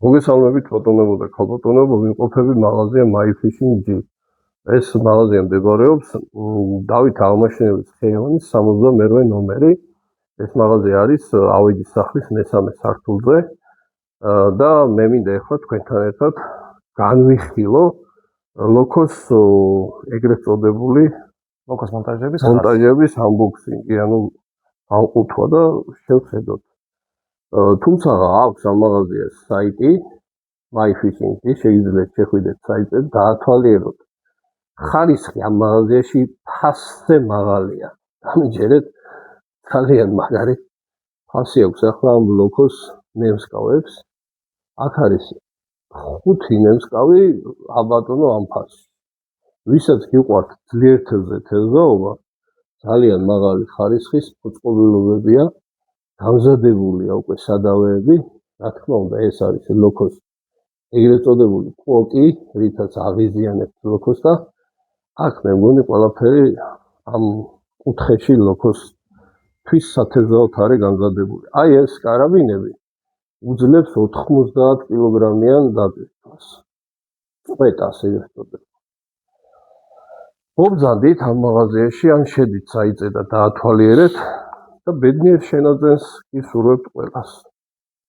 მოგესალმებით ბატონებო და ქალბატონებო, ვიმყოფები მაღაზია My Fishing G. ეს მაღაზია მდებარეობს დავით აღმაშენებლის ხეივანის 68 ნომერი. ეს მაღაზია არის ავეჯის სახლის მესამე სართულზე და მე მინდა ახლა თქვენთან ერთად განვიხილო ლოკოს ეგრეთ წოდებული ლოკოს მონტაჟების unboxing-ი, ანუ ავყუთვა და შევხედოთ. თუმცა აქვს ამ მაღაზიას საიტი My Fishing G, შეგიძლიათ შეხვიდეთ საიტზე და დაათვალიეროთ. ხარისხი ამ მაღაზიაში ფასზე მაღალია. დამიჯერეთ ძალიან მაგარი ფასი აქვს ახლა ამ ლოკოს ნემსკავებს. აქ არის 5 ნემსკავი აბატონო ამ ფასში. ვისაც გიყვართ ძლიერ თევზზე თევზაობა, ძალიან მაღალი ხარისხის მოწყობილობებია. გამზადებულია უკვე სადავეები, რა თქმა უნდა, ეს არის ლოკოს ეგრეთ წოდებული კვოკი, რითაც აღიზიანებთ ლოკოს და აქ მე მგონი ყველაფერი ამ კუთხეში ლოკოსთვის სათევზაოდ არის გამზადებული. აი ეს კარაბინები უძლებს 90 კილოგრამიან დატვირთვას. წვეტას ეგრეთ წოდებული. მობრძანდით ამ მაღაზიაში ან შედით საიტზე და დაათვალიერეთ და ბედნიერ შენაძენს გისურვებთ ყველას.